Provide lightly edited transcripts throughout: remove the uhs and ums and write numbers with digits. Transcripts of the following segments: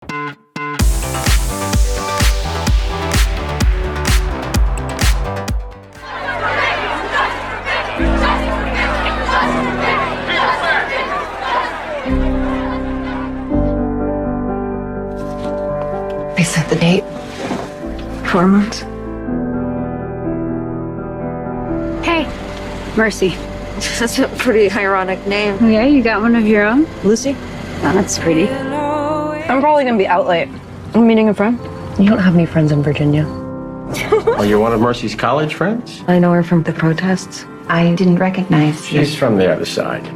They set the date. 4 months. Hey, Mercy. That's a pretty ironic name. Yeah, you got one of your own? Lucy? Oh, that's pretty. I'm probably gonna be out late. I'm meeting a friend. You don't have any friends in Virginia. Well, you're one of Mercy's college friends? I know her from the protests. I didn't recognize you. She's from the other side.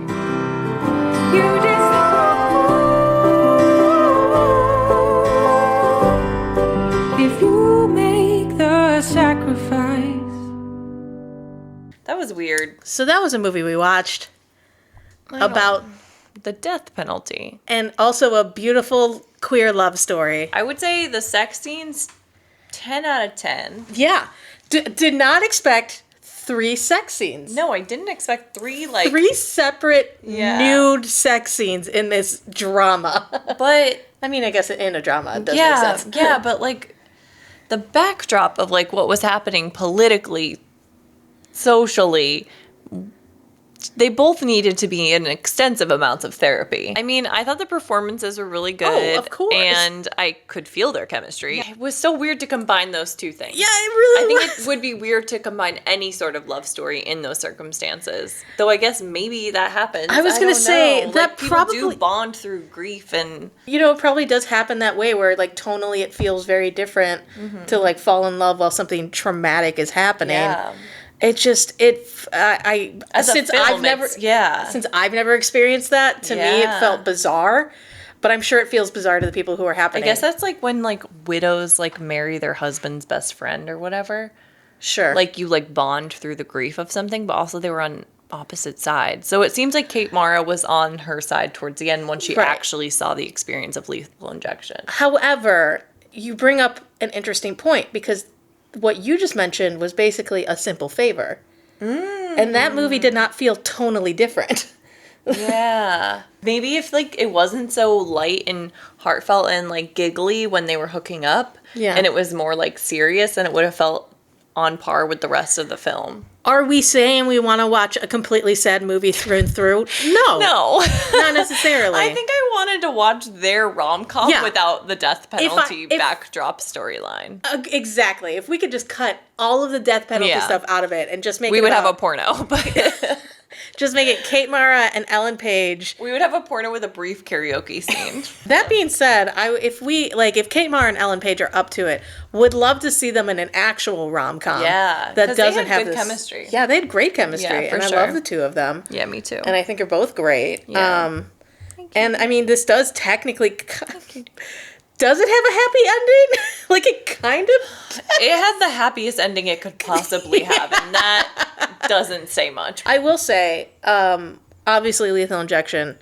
If you make the sacrifice. That was weird. So that was a movie we watched about The death penalty. and also a beautiful queer love story. I would say the sex scenes, 10 out of 10. Yeah. Did not expect 3 sex scenes. No, I didn't expect 3, 3 separate Yeah. nude sex scenes in this drama. But I mean, I guess in a drama it does make sense. yeah, but the backdrop of what was happening politically, socially, they both needed to be in extensive amounts of therapy. I mean, I thought the performances were really good. Oh, of course. And I could feel their chemistry. It was so weird to combine those two things. Yeah, it really I think was. it would be weird to combine any sort of love story in those circumstances. Though I guess maybe that happens. I was gonna don't say, know. that people probably- do bond through grief and You know, it probably does happen that way where tonally it feels very different to fall in love while something traumatic is happening. yeah. It just I As a since film, I've never since I've never experienced that, to me it Yeah. felt bizarre, but I'm sure it feels bizarre to the people who are I happening. guess that's when widows marry their husband's best friend or whatever. sure. You bond through the grief of something, but also they were on opposite sides. So it seems like Kate Mara was on her side towards the end when she Right. actually saw the experience of lethal injection. However, you bring up an interesting point because what you just mentioned was basically a simple favor. And that movie did not feel tonally different. Yeah. Maybe if it wasn't so light and heartfelt and giggly when they were hooking up, Yeah. and it was more serious, then it would have felt on par with the rest of the film. Are we saying we want to watch a completely sad movie through and through? No. No. Not necessarily. I think I wanted to watch their rom-com Yeah. without the death penalty if- backdrop storyline. Exactly. If we could just cut all of the death penalty Yeah. stuff out of it and just make We it would have a about- porno, but just make it Kate Mara and Ellen Page. we would have a porno with a brief karaoke scene. That being said, if Kate Mara and Ellen Page are up to it, would love to see them in an actual rom-com. Yeah, that 'cause they doesn't had have good this chemistry. Yeah, they had great chemistry, Yeah, for and sure. I love the two of them. Yeah, me too. And I think they're both great. Yeah. And I mean, this does technically. Does it have a happy ending? It kind of. It had the happiest ending it could possibly have, and that doesn't say much. I will say, obviously, lethal injection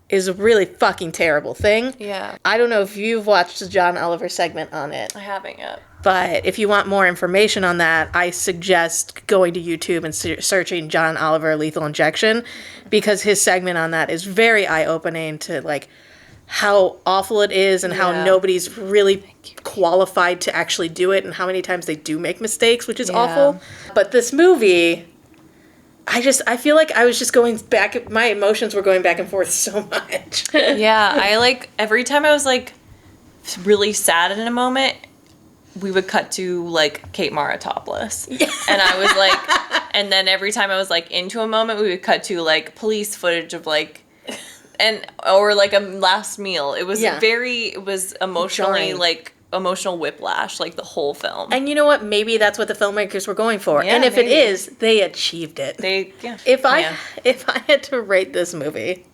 is a really fucking terrible thing. Yeah. I don't know if you've watched the John Oliver segment on it, I haven't yet. but if you want more information on that, I suggest going to YouTube and searching John Oliver lethal injection, because his segment on that is very eye-opening to how awful it is and how Yeah. nobody's really qualified to actually do it and how many times they do make mistakes, which is awful. But this movie, I feel like I was just going back, my emotions were going back and forth so much. Yeah, I every time I was really sad in a moment, we would cut to Kate Mara topless. Yeah. And I was and then every time I was into a moment, we would cut to police footage of or a last meal. It was Yeah. it was emotionally Jarring. emotional whiplash the whole film. And you know what? Maybe that's what the filmmakers were going for. Yeah, And if maybe. it is, they achieved it. If I had to rate this movie,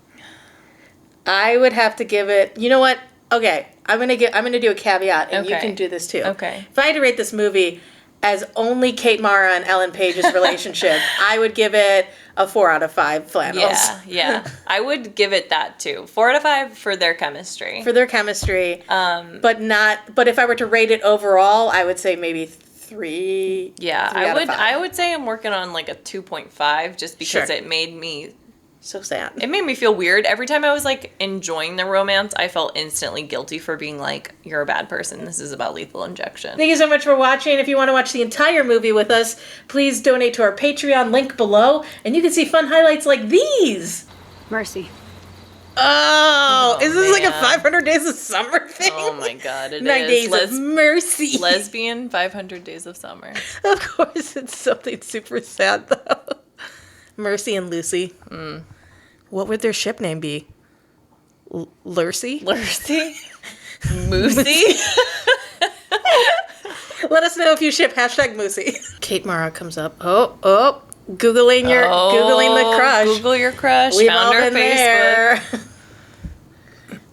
I would have to give it. You know what? Okay, I'm gonna do a caveat, and you Okay. can do this too. Okay. If I had to rate this movie as only Kate Mara and Ellen Page's relationship, I would give it a 4 out of 5 flannels. Yeah. I would give it that too. 4 out of 5 for their chemistry. For their chemistry. But if I were to rate it overall, I would say maybe 3. Yeah, 3 out of 5. I would say I'm working on a 2.5 just because Sure. it made me So sad. It made me feel weird. Every time I was like enjoying the romance, I felt instantly guilty for being like, you're a bad person. This is about lethal injection. Thank you so much for watching. If you want to watch the entire movie with us, please donate to our Patreon link below, and you can see fun highlights like these. Mercy. Oh, is this like a man. 500 Days of Summer thing? Oh my god, it 9 is. Days of Mercy. Lesbian 500 Days of Summer. Of course, it's something super sad, though. Mercy and Lucy. What would their ship name be? Lurcy? Lucy? Moosey? Let us know if you ship #Moosey. Kate Mara comes up. Oh. Googling the crush. Google your crush. We've Found all her been Facebook. there.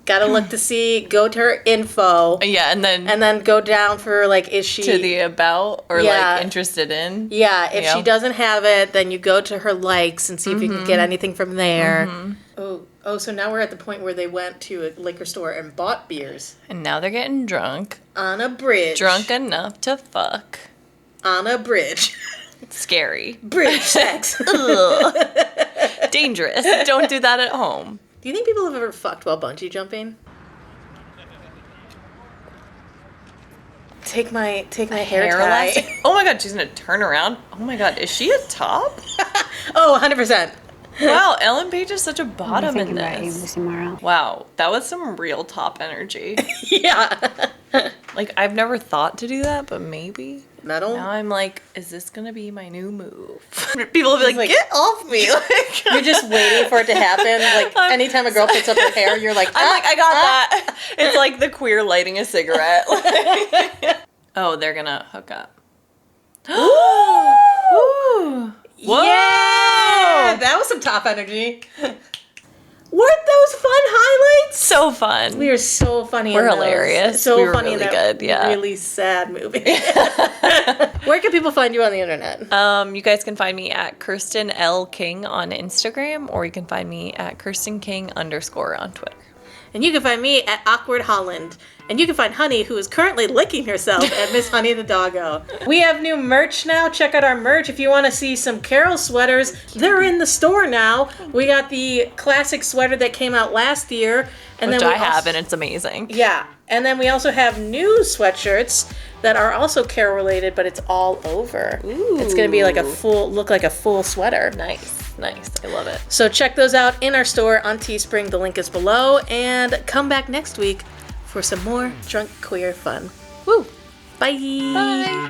Gotta look to see, go to her info. Yeah, and then go down for, like, is she... to the about or Yeah. like interested in. Yeah, if she Yeah. doesn't have it, then you go to her likes and see if you can get anything from there. Oh, so now we're at the point where they went to a liquor store and bought beers. And now they're getting drunk. On a bridge. Drunk enough to fuck. On a bridge. Scary. Bridge sex. Dangerous. Don't do that at home. Do you think people have ever fucked while bungee jumping? Take my hair tie. elastic. Oh my god, she's gonna turn around. Oh my god, is she a top? Oh, 100%. Wow, Ellen Page is such a bottom in Thinking about you, this. Lucy Morrow. Wow, that was some real top energy. Yeah. Like, I've never thought to do that, but maybe. Metal. Now I'm like, is this gonna be my new move? People will be like, like- get off me. Like, You're just waiting for it to happen. Like, anytime a girl puts up her hair, you're like, I'm like, I got that. It's like the queer lighting a cigarette. Oh, they're gonna hook up. Ooh. Whoa! Yeah! That was some top energy. Weren't those fun highlights? So fun. We are so funny. We're in those. hilarious. So We were funny in really that good, yeah. really sad movie. Where can people find you on the internet? You guys can find me at Kirsten L. King on Instagram, or you can find me at Kirsten King _ on Twitter. And you can find me at Awkward Holland. And you can find Honey, who is currently licking herself, at Miss Honey the Doggo. We have new merch now. Check out our merch. If you want to see some Carol sweaters, they're in the store now. We got the classic sweater that came out last year. And Which then we I have, also- and it's amazing. Yeah. And then we also have new sweatshirts that are also Carol related, but it's all over. Ooh. It's going to be like look like a full sweater. Nice. I love it. So check those out in our store on Teespring. The link is below. And come back next week for some more drunk queer fun. Woo! Bye! Bye.